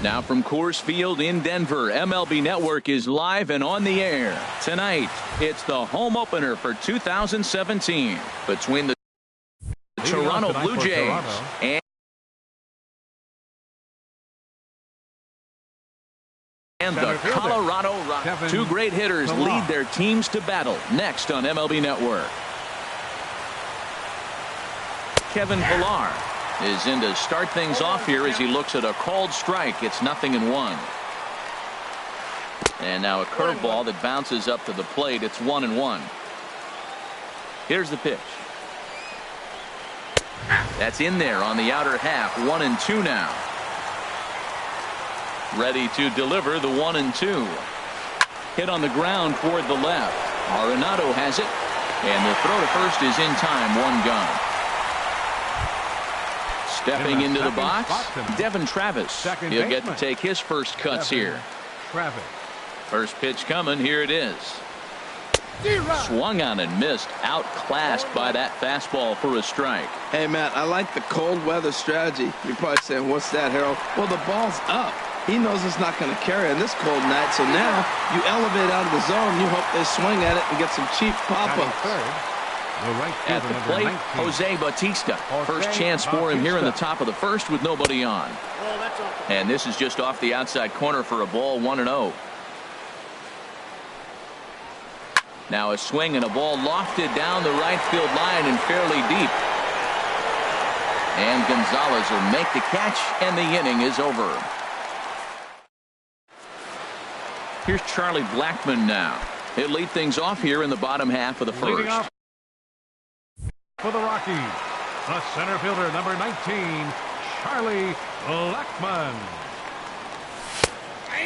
Now from Coors Field in Denver, MLB Network is live and on the air. Tonight, it's the home opener for 2017 between the Toronto Blue Jays and the Colorado Rockies. Two great hitters lead their teams to battle next on MLB Network. Kevin Pillar is in to start things off here as he looks at a called strike. It's 0-1. And now a curveball that bounces up to the plate. It's 1-1. Here's the pitch. That's in there on the outer half. 1-2 now. Ready to deliver the 1-2. Hit on the ground toward the left. Arenado has it. And the throw to first is in time. One gone. Stepping into the box, Devin Travis. He'll get to take his first cuts here. First pitch coming. Here it is. Swung on and missed. Outclassed by that fastball for a strike. Hey, Matt, I like the cold weather strategy. You're probably saying, what's that, Harold? Well, the ball's up. He knows it's not going to carry on this cold night. So now you elevate out of the zone. You hope they swing at it and get some cheap pop-ups. At the plate, Jose Bautista. First chance for him here in the top of the first with nobody on. And this is just off the outside corner for a ball. 1-0. Now a swing and a ball lofted down the right field line and fairly deep. And Gonzalez will make the catch, and the inning is over. Here's Charlie Blackmon now. He'll lead things off here in the bottom half of the first. For the Rockies, the center fielder, number 19, Charlie Blackmon.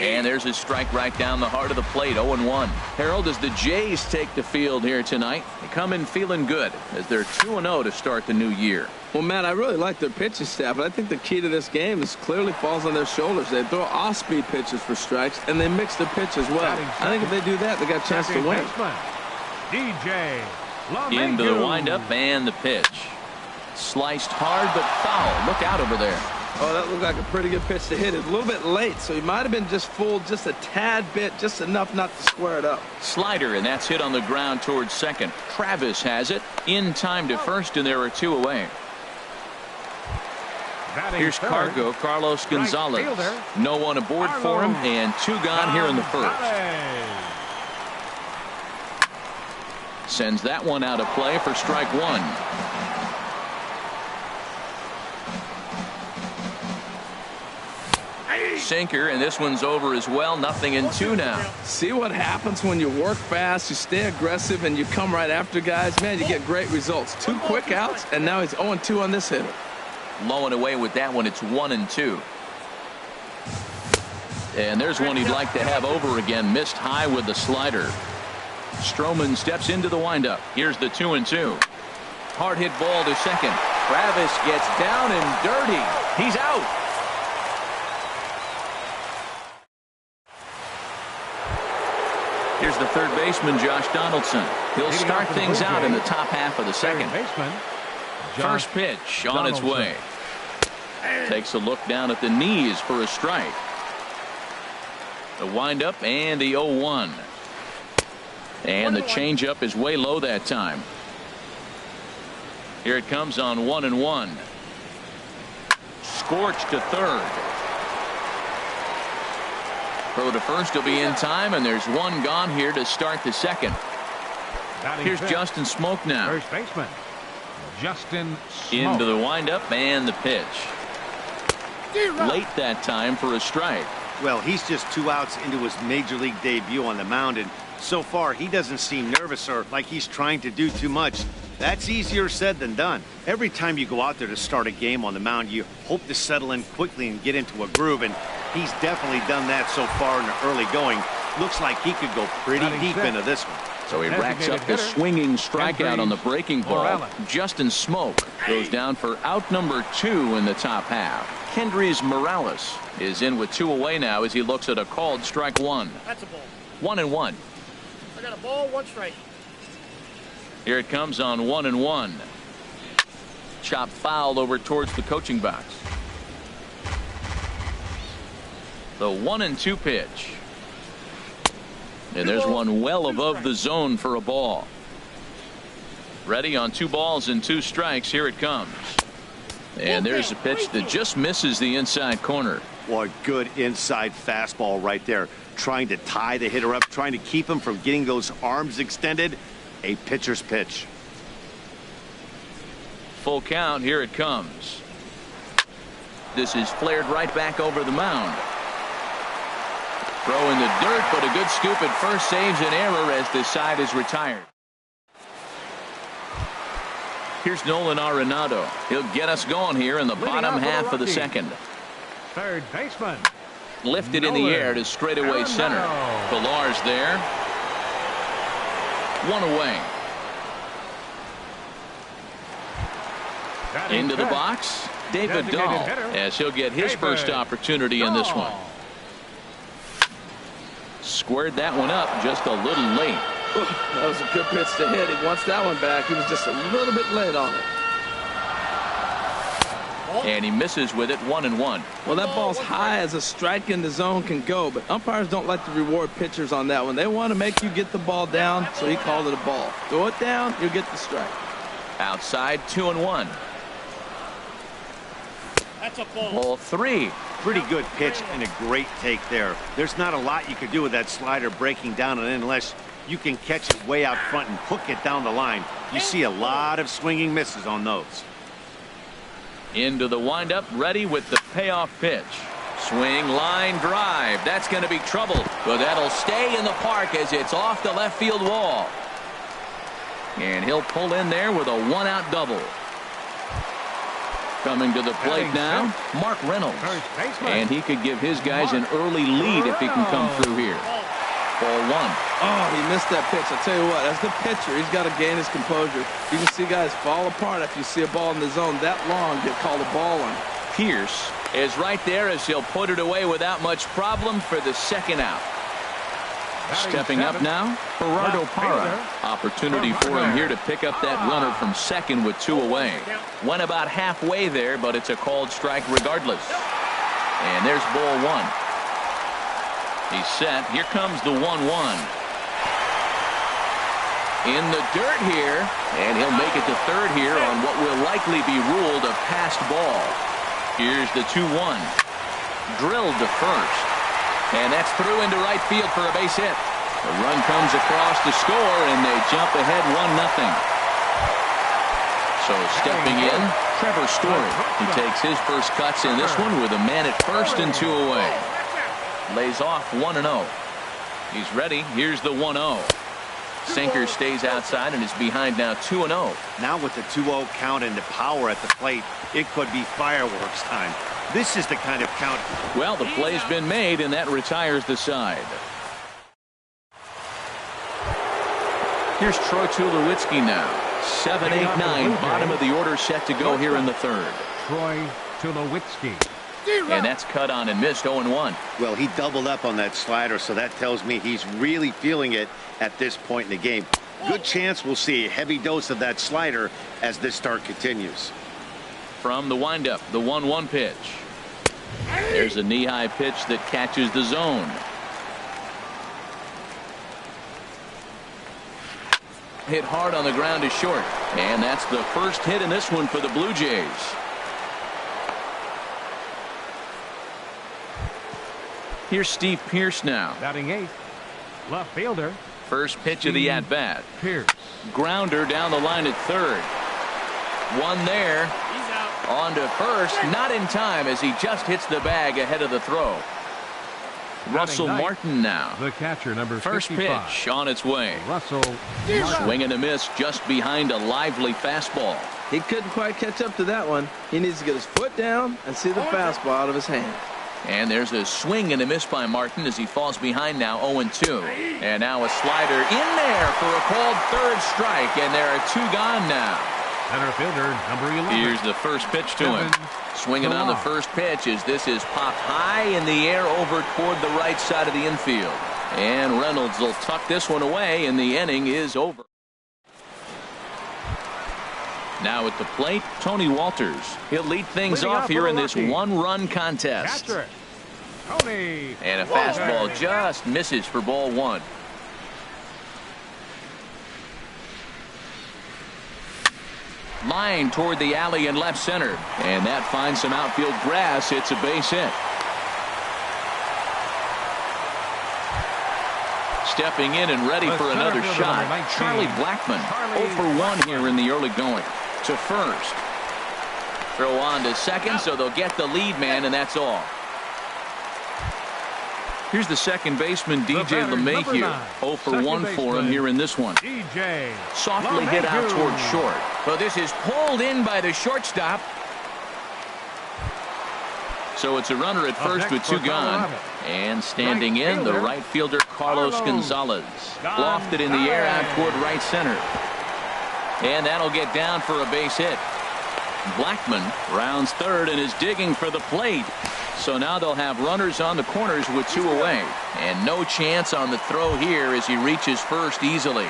And there's his strike right down the heart of the plate. 0-1. Harold, as the Jays take the field here tonight, they come in feeling good as they're 2-0 to start the new year. Well, Matt, I really like their pitching staff, but I think the key to this game is clearly falls on their shoulders. They throw off-speed pitches for strikes, and they mix their pitch as well. I think if they do that, they got a chance to win. DJ into the windup and the pitch. Sliced hard but foul. Look out over there. Oh, that looked like a pretty good pitch to hit it. A little bit late, so he might have been just fooled just a tad bit, just enough not to square it up. Slider, and that's hit on the ground towards second. Travis has it in time to first, and there are two away. Here's Cargo, Carlos Gonzalez. No one aboard for him, and two gone here in the first. Sends that one out of play for strike one. Sinker, and this one's over as well. 0-2 now. See what happens when you work fast, you stay aggressive, and you come right after guys. Man, you get great results. 2 quick outs, and now he's 0-2 on this hitter. Low and away with that one. It's 1-2. And there's one he'd like to have over again. Missed high with the slider. Stroman steps into the windup. Here's the 2-2. Hard hit ball to second. Travis gets down and dirty. He's out. Here's the third baseman, Josh Donaldson. He'll start things out in the top half of the second. First pitch on its way. Takes a look down at the knees for a strike. The windup and the 0-1. And the changeup is way low that time. Here it comes on 1-1. Scorched to third. Throw to first will be in time, and there's one gone here to start the second. Here's Justin Smoak now. First baseman, Justin Smoak. Into the windup and the pitch. Late that time for a strike. Well, he's just 2 outs into his major league debut on the mound, and so far he doesn't seem nervous or like he's trying to do too much. That's easier said than done. Every time you go out there to start a game on the mound, you hope to settle in quickly and get into a groove, and he's definitely done that so far in the early going. Looks like he could go pretty deep into this one. So he racks up the swinging strikeout on the breaking ball. Justin Smoak goes down for out number 2 in the top half. Kendrys Morales is in with 2 away now as he looks at a called strike one. That's a ball. 1-1. I got a ball, 1 strike. Here it comes on 1-1. Chop foul over towards the coaching box. The 1-2 pitch. And there's one well above the zone for a ball. Ready on 2 balls and 2 strikes. Here it comes. And there's a pitch that just misses the inside corner. What good inside fastball right there. Trying to tie the hitter up, trying to keep him from getting those arms extended. A pitcher's pitch. Full count. Here it comes. This is flared right back over the mound. Throw in the dirt, but a good scoop at first saves an error as this side is retired. Here's Nolan Arenado. He'll get us going here in the bottom half of the second. Third baseman. Lifted in the air to straightaway center. Pilar's there. 1 away. Into the box. David Dahl, as he'll get his first opportunity in this one. Squared that one up just a little late. That was a good pitch to hit. He wants that one back. He was just a little bit late on it. And he misses with it. 1-1. Well, that ball's high as a strike in the zone can go, but umpires don't like to reward pitchers on that one. They want to make you get the ball down, so he called it a ball. Throw it down, you'll get the strike. Outside, 2-1. That's a ball. Ball 3. Pretty good pitch and a great take there. There's not a lot you could do with that slider breaking down and in unless you can catch it way out front and hook it down the line. You see a lot of swinging misses on those. Into the windup, ready with the payoff pitch. Swing, line, drive. That's going to be trouble, but that'll stay in the park as it's off the left field wall. And he'll pull in there with a 1-out double. Coming to the plate now, Mark Reynolds. And he could give his guys an early lead if he can come through here. Ball 1. Oh, he missed that pitch. I'll tell you what, as the pitcher, he's got to gain his composure. You can see guys fall apart after you see a ball in the zone that long get called a ball on. Pierce is right there as he'll put it away without much problem for the 2nd out. Stepping up now, Gerardo Parra. Opportunity for him here to pick up that runner from second with 2 away. Went about halfway there, but it's a called strike regardless. And there's ball 1. He's set. Here comes the 1-1. In the dirt here, and he'll make it to third here on what will likely be ruled a passed ball. Here's the 2-1. Drilled to first. And that's through into right field for a base hit. The run comes across to score, and they jump ahead 1-0. So stepping in, Trevor Story. He takes his first cuts in this one with a man at first and 2 away. Lays off 1-0. He's ready. Here's the 1-0. Sinker stays outside and is behind now 2-0. Now with the 2-0 count and the power at the plate, it could be fireworks time. This is the kind of count. Well, the play's been made, and that retires the side. Here's Troy Tulowitzki now. 7, 8, 9. Bottom of the order set to go here in the third. Troy Tulowitzki. And that's cut on and missed. 0-1. Well, he doubled up on that slider, so that tells me he's really feeling it at this point in the game. Good chance we'll see a heavy dose of that slider as this start continues. From the windup, the 1-1 pitch. There's a knee-high pitch that catches the zone. Hit hard on the ground is short. And that's the first hit in this one for the Blue Jays. Here's Steve Pierce now. Batting 8th. Left fielder. First pitch of the at-bat. Pierce. Grounder down the line at third. One there. He's out. On to first. Not in time as he just hits the bag ahead of the throw. Russell Martin now. The catcher, number First 55. pitch on its way. Russell Martin. Swing and a miss just behind a lively fastball. He couldn't quite catch up to that one. He needs to get his foot down and see the fastball out of his hand. And there's a swing and a miss by Martin as he falls behind now 0-2. And now a slider in there for a called third strike. And there are 2 gone now. Center fielder, number 11. Here's the first pitch to him. Swinging on the first pitch as this is popped high in the air over toward the right side of the infield. And Reynolds will tuck this one away, and the inning is over. Now at the plate, Tony Walters. He'll lead things off here in this 1-run contest. Catcher. Tony. And a fastball just misses for ball one. Line toward the alley in left center. And that finds some outfield grass. It's a base hit. Stepping in and ready for another shot, Charlie Blackmon. 0 for 1 here in the early going. To first. Throw on to second, so they'll get the lead man, and that's all. Here's the second baseman, DJ LeMahieu. 0 for 1 for him here in this one. Softly hit out toward short. Well, this is pulled in by the shortstop. So it's a runner at first with 2 gone. And standing in, the right fielder, Carlos Gonzalez. Lofted in the air out toward right center. And that'll get down for a base hit. Blackmon rounds third and is digging for the plate. So now they'll have runners on the corners with 2 away. And no chance on the throw here as he reaches first easily.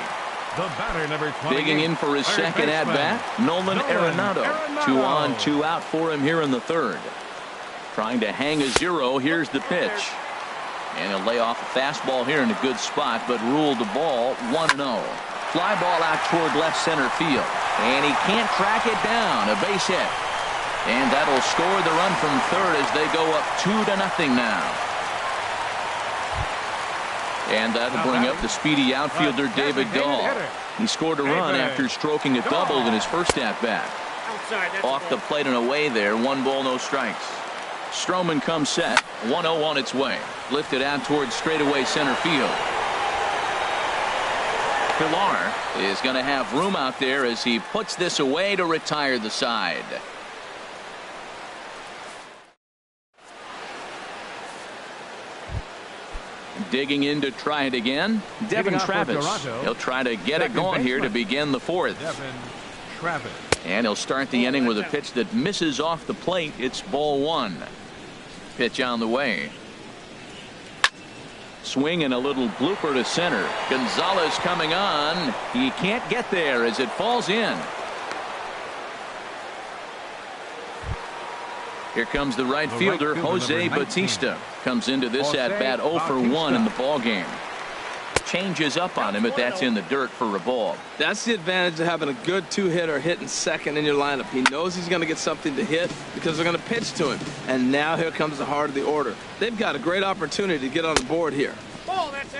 The batter, number 28, digging in for his second at-bat, Nolan Arenado. 2 on, 2 out for him here in the third. Trying to hang a 0. Here's the pitch. And he'll lay off a fastball here in a good spot, but ruled the ball 1-0. Fly ball out toward left center field. And he can't track it down. A base hit. And that'll score the run from third as they go up 2-0 now. And that'll bring up the speedy outfielder David Dahl. He scored a run after stroking a double in his first at-bat. Off the plate and away there. 1 ball, no strikes. Stroman comes set. 1-0 on its way. Lifted out towards straightaway center field. Pilar is going to have room out there as he puts this away to retire the side. Digging in to try it again, Devin Travis. He'll try to get it going here to begin the fourth. Devin Travis. And he'll start the inning with a pitch that misses off the plate. It's ball 1. Pitch on the way. Swing and a little blooper to center. Gonzalez coming on. He can't get there as it falls in. Here comes the right fielder, Jose Bautista. Comes into this at-bat 0 for 1 in the ballgame. Changes up on him, but that's in the dirt for a ball. That's the advantage of having a good 2-hitter hitting second in your lineup. He knows he's going to get something to hit because they're going to pitch to him. And now here comes the heart of the order. They've got a great opportunity to get on the board here.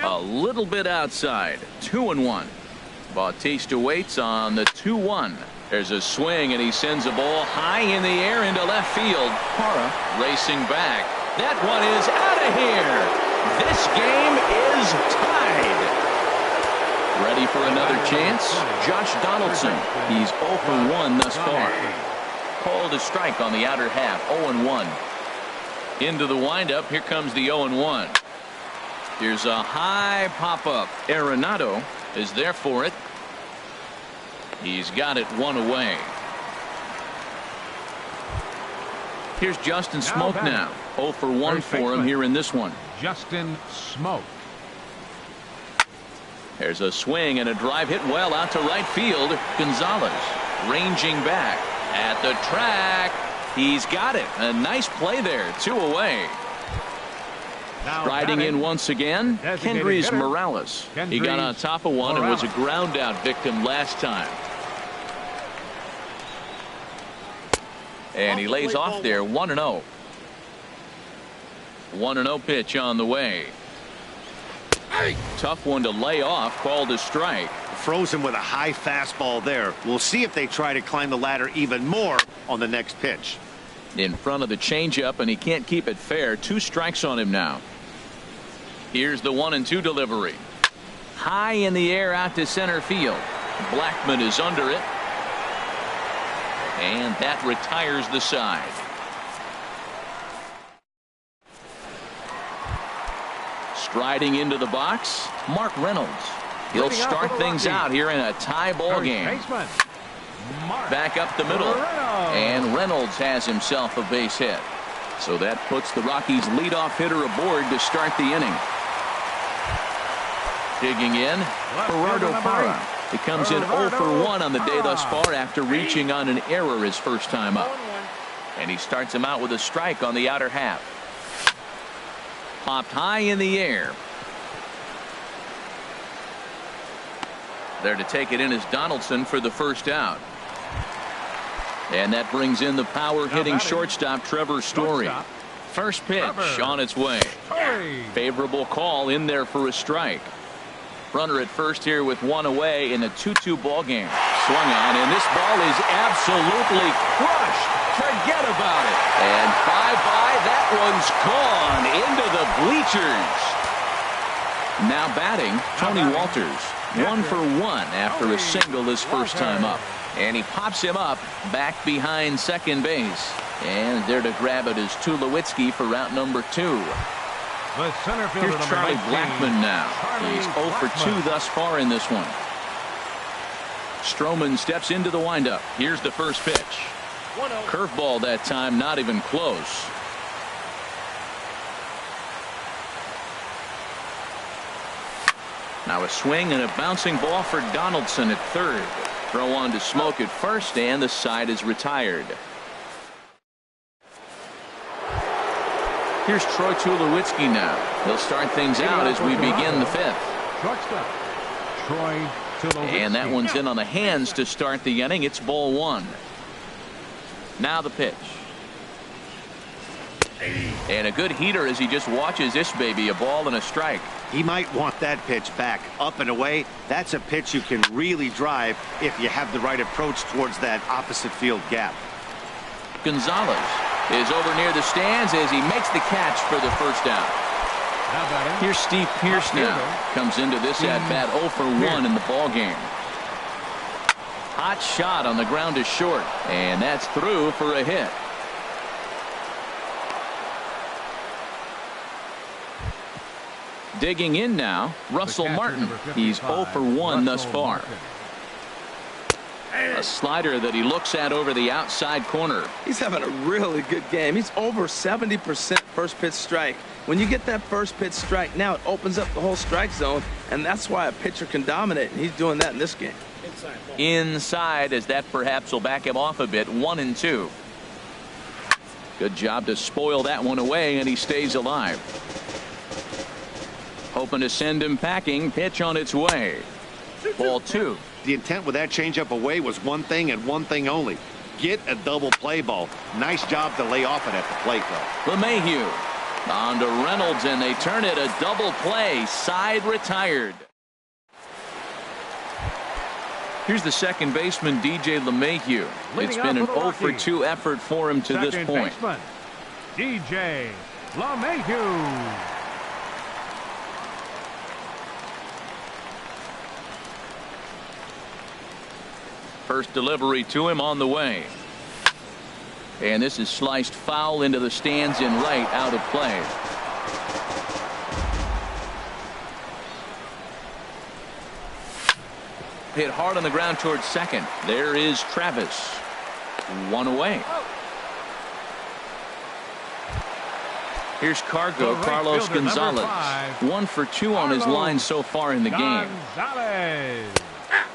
A little bit outside. 2-1. Bautista waits on the 2-1. There's a swing, and he sends a ball high in the air into left field. Parra racing back. That one is out of here. This game is tied. Ready for another chance? Josh Donaldson. He's 0 for 1 thus far. Called a strike on the outer half. 0-1. Into the windup. Here comes the 0-1. Here's a high pop-up. Arenado is there for it. He's got it 1 away. Here's Justin Smoke now. 0 for 1 for him here in this one. Justin Smoke. There's a swing and a drive hit well out to right field. Gonzalez ranging back at the track. He's got it. A nice play there. 2 away. Striding in once again, Kendrys Morales. He got on top of one and was a ground out victim last time. And he lays off there. 1-0. 1-0 pitch on the way. Tough one to lay off. Called a strike. Frozen with a high fastball there. We'll see if they try to climb the ladder even more on the next pitch. In front of the changeup, and he can't keep it fair. 2 strikes on him now. Here's the 1-2 delivery. High in the air out to center field. Blackmon is under it. And that retires the side. Striding into the box, Mark Reynolds. He'll start things out here in a tie ball game. Back up the middle. And Reynolds has himself a base hit. So that puts the Rockies leadoff hitter aboard to start the inning. Digging in, Gerardo Parra. He comes in 0 for 1 on the day thus far after reaching on an error his first time up. And he starts him out with a strike on the outer half. popped high in the air. There to take it in is Donaldson for the first out. And that brings in the power-hitting shortstop Trevor Story. First pitch on its way. Favorable call in there for a strike. Runner at first here with one away in a 2-2 ball game. Swung on, and this ball is absolutely crushed. Forget about it. And bye-bye, that one's gone into the bleachers. Now batting, Tony Walters. 1 for 1 after a single his first time up. And he pops him up back behind second base. And there to grab it is Tulowitzki for route number 2. The center fielder, here's Charlie Blackmon now. He's 0 for 2 thus far in this one. Stroman steps into the windup. Here's the first pitch. Curveball that time, not even close. Now a swing and a bouncing ball for Donaldson at third. Throw on to Smoke at first, and the side is retired. Here's Troy Tulowitzki now. He'll start things out as we begin the fifth. Shortstop, Troy Tulowitzki. And that one's in on the hands to start the inning. It's ball 1. Now the pitch. And a good heater as he just watches this baby, a ball and a strike. He might want that pitch back, up and away. That's a pitch you can really drive if you have the right approach towards that opposite field gap. Gonzalez is over near the stands as he makes the catch for the first out. Here's Steve Pearce now. Comes into this at-bat 0 for 1 in the ball game. Hot shot on the ground to short, and that's through for a hit. Digging in now, Russell Martin. He's 0 for 1 thus far. A slider that he looks at over the outside corner. He's having a really good game. He's over 70% first pitch strike. When you get that first pitch strike, now it opens up the whole strike zone, and that's why a pitcher can dominate, and he's doing that in this game. Inside, as that perhaps will back him off a bit. 1-2. Good job to spoil that one away, and he stays alive. Hoping to send him packing. Pitch on its way. Ball 2. The intent with that changeup away was one thing and one thing only. Get a double play ball. Nice job to lay off it at the plate, though. LeMahieu on to Reynolds, and they turn it a double play. Side retired. Here's the second baseman, DJ LeMahieu. It's been an 0 for 2 effort for him to this point. DJ LeMahieu. First delivery to him on the way. And this is sliced foul into the stands in right, out of play. Hit hard on the ground towards second. There is Travis. 1 away. Here's Carlos Gonzalez. 1 for 2 on his line so far in the game.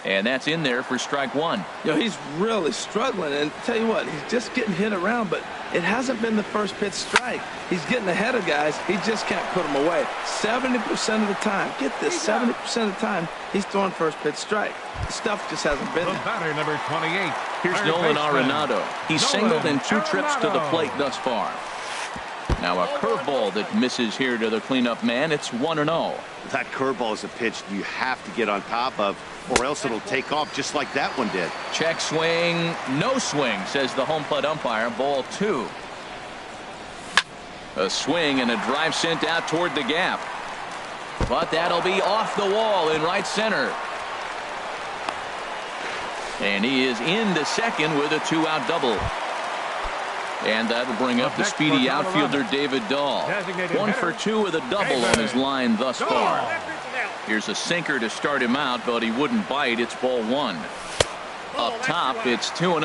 And that's in there for strike 1. He's really struggling, and tell you what, he's just getting hit around, but it hasn't been the first pitch strike. He's getting ahead of guys. He just can't put them away. 70% of the time, get this, 70% of the time, he's throwing first pitch strike. The stuff just hasn't been The there. batter, number 28. Here's Nolan Arenado. He's singled in 2 trips to the plate thus far. Now a curveball that misses here to the cleanup man. It's 1-0. That curveball is a pitch you have to get on top of, or else it'll take off just like that one did. Check swing, no swing, says the home plate umpire. Ball 2. A swing and a drive sent out toward the gap. But that'll be off the wall in right center. And he is into second with a 2-out double. And that'll bring up the speedy outfielder David Dahl. 1 for 2 with a double on his line thus far. Here's a sinker to start him out, but he wouldn't bite. It's ball 1. Up top, it's 2-0.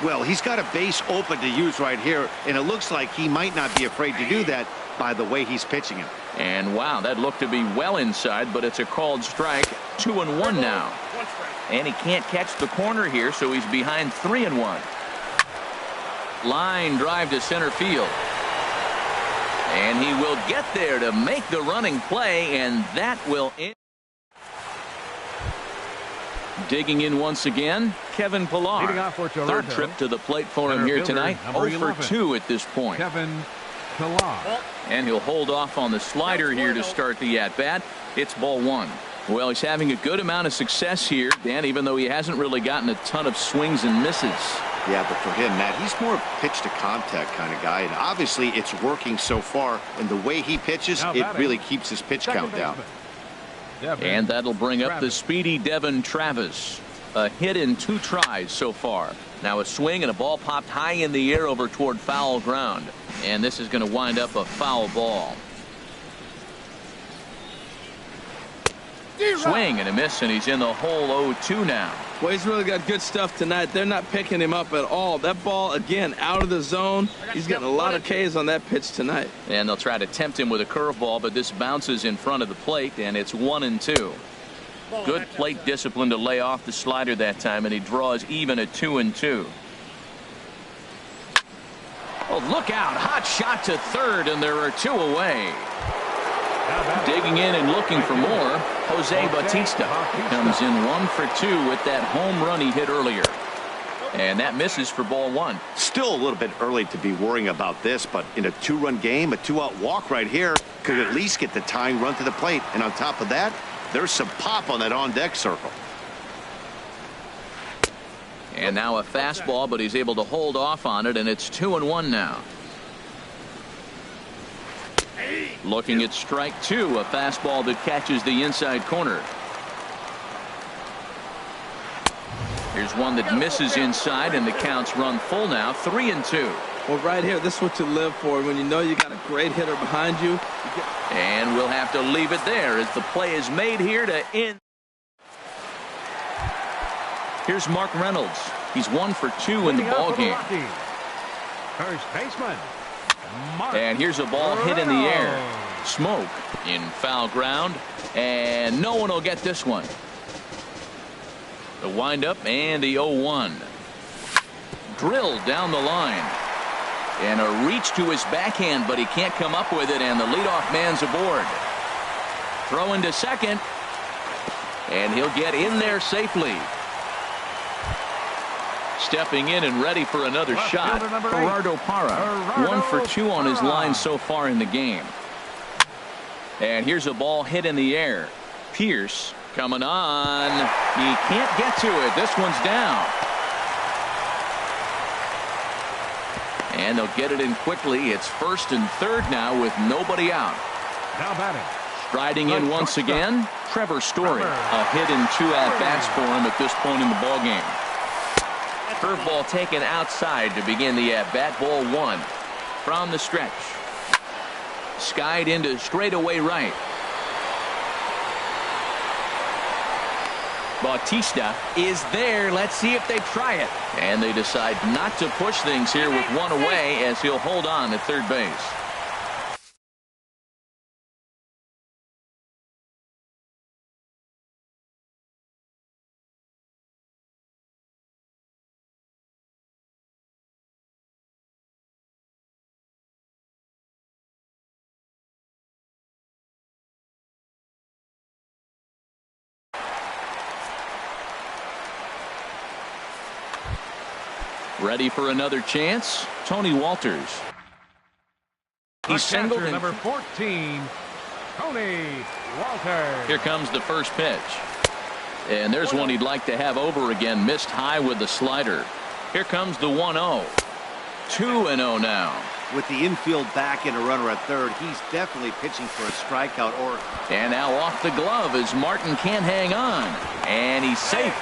Well, he's got a base open to use right here, and it looks like he might not be afraid to do that by the way he's pitching him. And wow, that looked to be well inside, but it's a called strike. 2-1 now. And he can't catch the corner here, so he's behind 3-1. Line drive to center field. And he will get there to make the running play, and that will end. Digging in once again, Kevin Pillar. Third trip to the plate for him here tonight. 0 for 2 at this point. Kevin Pillar. And he'll hold off on the slider here to start the at-bat. It's ball 1. Well, he's having a good amount of success here, Dan, even though he hasn't really gotten a ton of swings and misses. Yeah, but for him, Matt, he's more of a pitch-to-contact kind of guy, and obviously it's working so far, and the way he pitches, it really keeps his pitch count down. And that'll bring up the speedy Devon Travis. A hit in 2 tries so far. Now a swing and a ball popped high in the air over toward foul ground. And this is going to wind up a foul ball. Swing and a miss, and he's in the hole 0-2 now. Well, he's really got good stuff tonight. They're not picking him up at all. That ball, again, out of the zone. He's getting a lot of Ks on that pitch tonight. And they'll try to tempt him with a curveball, but this bounces in front of the plate, and it's 1-2. Good plate discipline to lay off the slider that time, and he draws even at 2-2. Oh, look out. Hot shot to third, and there are 2 away. Digging in and looking for more, Jose Bautista comes in 1 for 2 with that home run he hit earlier. And that misses for ball 1. Still a little bit early to be worrying about this, but in a 2-run game, a 2-out walk right here could at least get the tying run to the plate. And on top of that, there's some pop on that on-deck circle. And now a fastball, but he's able to hold off on it, and it's 2-1 now. Looking at strike 2, a fastball that catches the inside corner. Here's one that misses inside, and the count's run full now, 3-2. Well, right here, this is what you live for. When you know you got a great hitter behind you. And we'll have to leave it there as the play is made here to end. Here's Mark Reynolds. He's 1 for 2 in the ball game. First baseman. And here's a ball hit in the air. Smoke in foul ground, and no one will get this one. The windup and the 0-1. Drilled down the line. And a reach to his backhand, but he can't come up with it, and the leadoff man's aboard. Throw into second, and he'll get in there safely. Stepping in and ready for another shot, Gerardo Parra. 1 for 2 on his line so far in the game. And here's a ball hit in the air. Pierce coming on. He can't get to it. This one's down. And they'll get it in quickly. It's 1st and 3rd now with nobody out. Now batting. Striding in once again, Trevor Story. A hit in 2 at-bats for him at this point in the ball game. Curveball taken outside to begin the at-bat. Ball 1 from the stretch. Skied into straightaway right. Bautista is there. Let's see if they try it. And they decide not to push things here with 1 away as he'll hold on at third base. Ready for another chance, Tony Walters. He's singled in. Number 14, Tony Walters. Here comes the first pitch. And there's one he'd like to have over again. Missed high with the slider. Here comes the 1-0. 2-0 now. With the infield back and a runner at third, he's definitely pitching for a strikeout. And now off the glove as Martin can't hang on. And he's safe.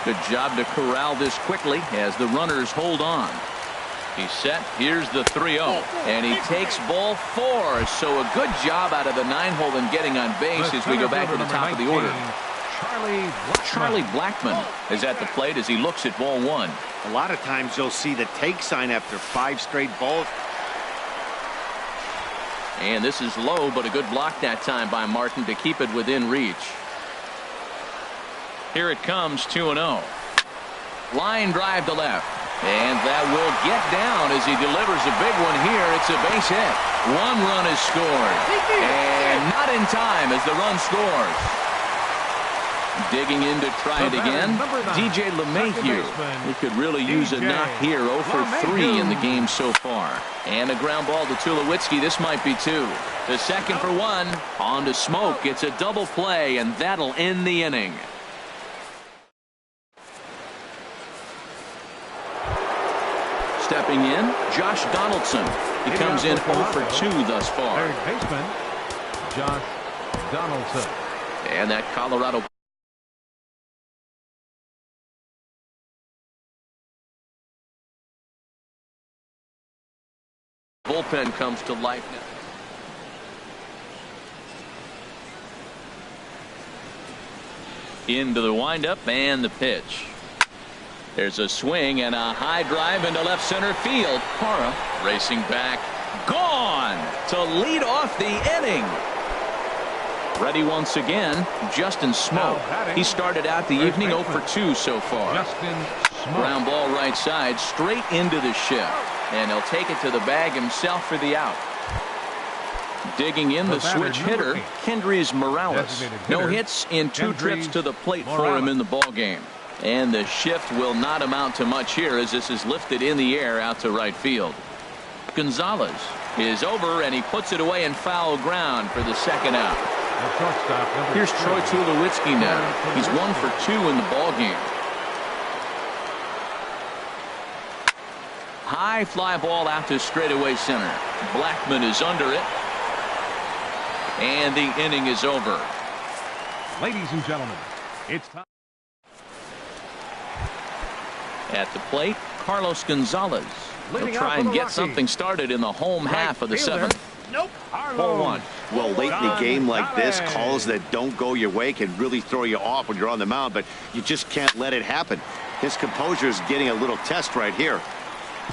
Good job to corral this quickly as the runners hold on. He's set. Here's the 3-0. And he takes ball 4. So a good job out of the 9-hole in getting on base as we go back to the top of the order. Charlie Blackmon is at the plate as he looks at ball 1. A lot of times you'll see the take sign after 5 straight balls. And this is low, but a good block that time by Martin to keep it within reach. Here it comes, 2-0. Line drive to left. And that will get down as he delivers a big one here. It's a base hit. One run is scored. And not in time as the run scores. Digging in to try it again, DJ LeMahieu. He could really use a knock here. 0 for 3 in the game so far. And a ground ball to Tulowitzki. This might be 2. The second for 1. On to Smoke. It's a double play, and that'll end the inning. Stepping in, Josh Donaldson. He comes in 0 for 2 thus far. Third baseman, Josh Donaldson. And that Colorado bullpen comes to life now. Into the windup and the pitch. There's a swing and a high drive into left center field. Parra racing back. Gone to lead off the inning. Ready once again, Justin Smoke. He started out the evening 0 for 2 so far. Justin Smoke. Ground ball right side, straight into the shift. And he'll take it to the bag himself for the out. Digging in the switch hitter, Kendrys Morales. No hits in 2 trips to the plate for him in the ball game. And the shift will not amount to much here as this is lifted in the air out to right field. Gonzalez is over and he puts it away in foul ground for the second out. Here's Troy Tulowitzki now. He's 1 for 2 in the ball game. High fly ball out to straightaway center. Blackman is under it. And the inning is over. Ladies and gentlemen, it's time. At the plate, Carlos Gonzalez. He'll try and get something started in the home half of the 7th. Nope. Ball 1. Well, late in the game like this, calls that don't go your way can really throw you off when you're on the mound, but you just can't let it happen. His composure is getting a little test right here.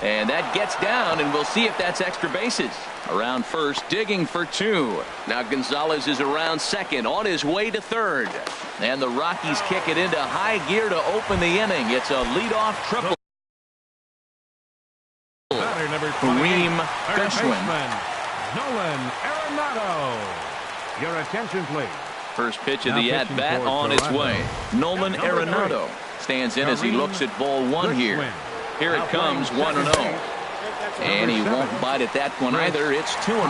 And that gets down, and we'll see if that's extra bases. Around first, digging for 2. Now Gonzalez is around second, on his way to third. And the Rockies kick it into high gear to open the inning. It's a leadoff triple. Kareem Gershwin. Nolan Arenado. Your attention, please. First pitch of the at-bat on its way. Nolan Arenado stands in as he looks at ball 1 here. Here it comes, 1-0. And he won't bite at that one either. It's 2-0.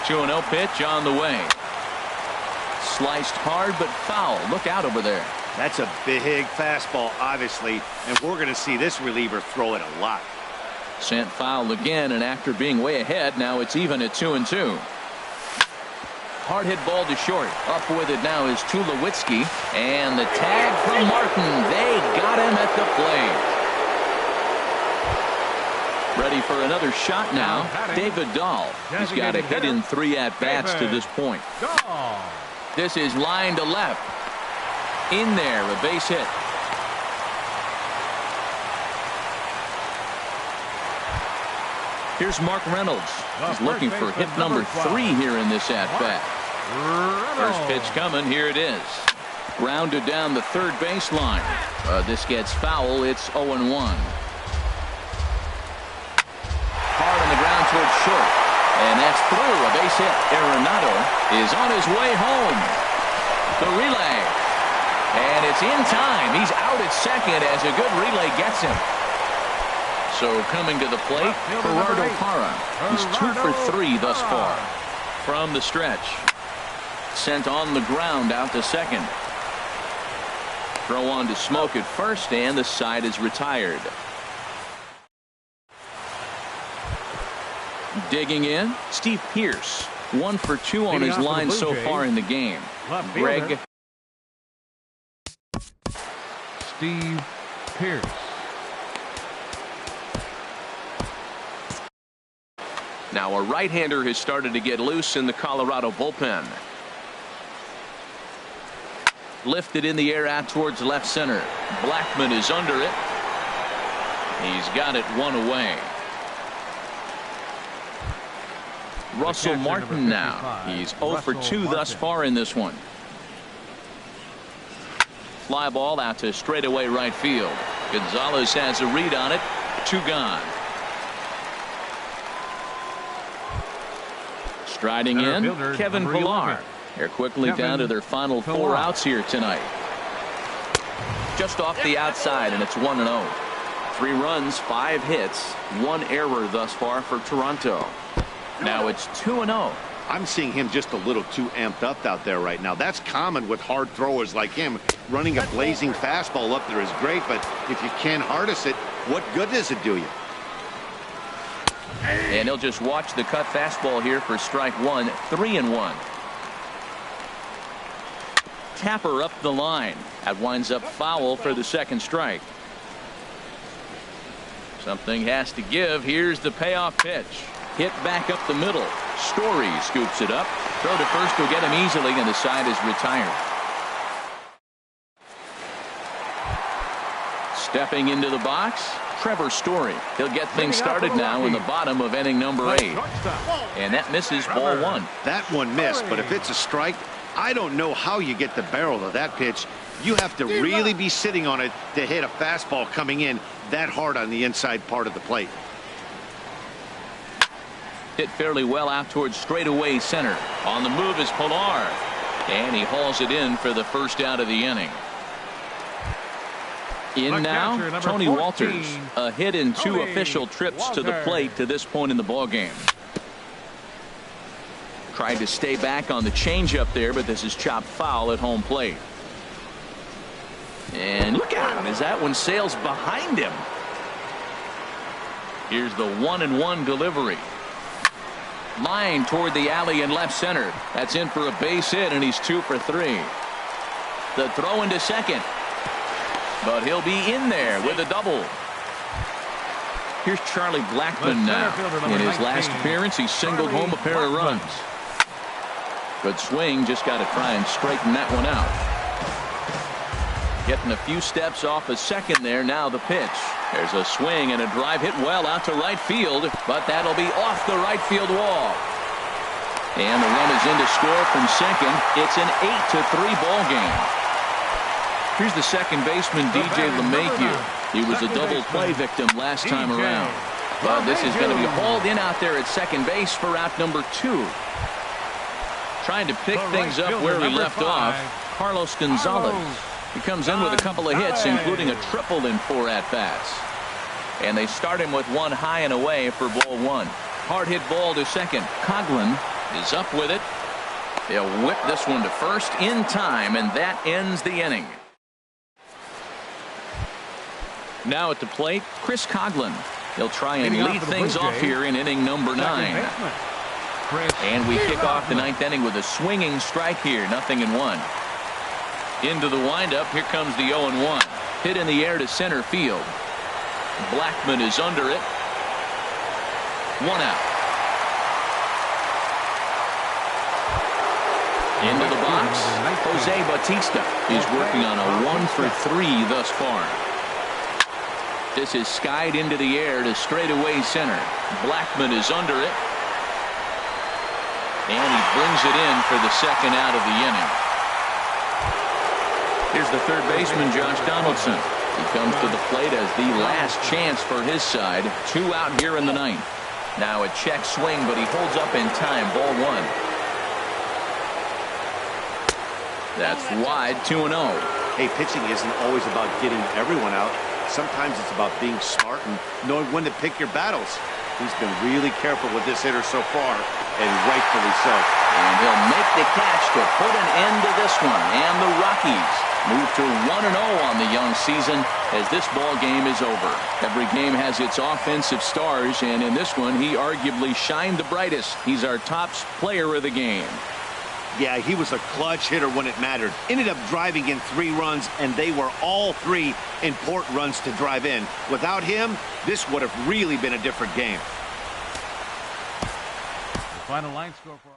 2-0 pitch on the way. Sliced hard but foul. Look out over there. That's a big fastball, obviously, and we're going to see this reliever throw it a lot. Sent foul again, and after being way ahead, now it's even at 2-2. Hard hit ball to short. Up with it now is Tulowitzki. And the tag from Martin. They got him at the plate. Ready for another shot now. David Dahl. He's got a hit in 3 at-bats to this point. This is line to left. In there, a base hit. Here's Mark Reynolds. He's looking for hit number 3 here in this at-bat. First pitch coming. Here it is. Grounded down the third baseline. This gets foul. It's 0-1. Hard on the ground towards short. And that's through. A base hit. Arenado is on his way home. The relay. And it's in time. He's out at second as a good relay gets him. So coming to the plate, Gerardo Parra. He's 2 for 3 thus far. From the stretch. Sent on the ground out to second. Throw on to Smoke at first, and the side is retired. Digging in, Steve Pearce. 1 for 2 on his line so far in the game. Greg. Steve Pearce. Now a right-hander has started to get loose in the Colorado bullpen. Lifted in the air out towards left center. Blackman is under it. He's got it 1 away. Russell Martin now. He's 0 for 2 thus far in this one. Fly ball out to straightaway right field. Gonzalez has a read on it. 2 gone. Striding Center in, fielder, Kevin number Pillar. 11. They're quickly Kevin down to their final 4 Pillar. outs here tonight. Just off the outside, and it's 1-0. 3 runs, 5 hits, 1 error thus far for Toronto. Now it's 2-0. I'm seeing him just a little too amped up out there right now. That's common with hard throwers like him. Running a blazing fastball up there is great, but if you can't harness it, what good does it do you? And he'll just watch the cut fastball here for strike 1, 3-1. Tapper up the line. That winds up foul for the second strike. Something has to give. Here's the payoff pitch. Hit back up the middle. Story scoops it up. Throw to first will get him easily, and the side is retired. Stepping into the box, Trevor Story. He'll get things started now in the bottom of inning number 8. And that misses ball 1. That one missed, but if it's a strike, I don't know how you get the barrel of that pitch. You have to really be sitting on it to hit a fastball coming in that hard on the inside part of the plate. Hit fairly well out towards straightaway center. On the move is Pillar. And he hauls it in for the first out of the inning. In now, Tony 14. Walters. A hit in 2 official trips to the plate to this point in the ballgame. Tried to stay back on the changeup there, but this is chopped foul at home plate. And look at him as that one sails behind him. Here's the 1-1 delivery. Line toward the alley in left center. That's in for a base hit, and he's 2 for 3. The throw into second. But he'll be in there with a double. Here's Charlie Blackmon now. In his last appearance, he singled home a pair of runs. Good swing, just got to try and straighten that one out. Getting a few steps off a second there. Now the pitch. There's a swing and a drive hit well out to right field, but that'll be off the right field wall. And the run is in to score from second. It's an 8-3 ball game. Here's the second baseman, DJ LeMahieu. He was a double play victim last time around. But this is going to be hauled in out there at second base for out number 2. Trying to pick things up where he left off, Carlos Gonzalez. He comes in with a couple of hits, including a triple in 4 at-bats. And they start him with one high and away for ball 1. Hard hit ball to second. Coghlan is up with it. He'll whip this one to first in time, and that ends the inning. Now at the plate, Chris Coghlan. He'll try and lead things off here in inning number 9. And we kick off the 9th inning with a swinging strike here, 0-1. Into the windup, here comes the 0-1. Hit in the air to center field. Blackmon is under it. 1 out. Into the box, Jose Bautista is working on a 1 for 3 thus far. This is skied into the air to straightaway center. Blackmon is under it. And he brings it in for the second out of the inning. Here's the third baseman, Josh Donaldson. He comes to the plate as the last chance for his side. 2 out here in the 9th. Now a check swing, but he holds up in time. Ball 1. That's wide, 2-0. Hey, pitching isn't always about getting everyone out. Sometimes it's about being smart and knowing when to pick your battles. He's been really careful with this hitter so far, and rightfully so. And he'll make the catch to put an end to this one. And the Rockies move to 1-0 on the young season as this ball game is over. Every game has its offensive stars, and in this one, he arguably shined the brightest. He's our top player of the game. Yeah, he was a clutch hitter when it mattered. Ended up driving in 3 runs, and they were all 3 important runs to drive in. Without him, this would have really been a different game. The final line score for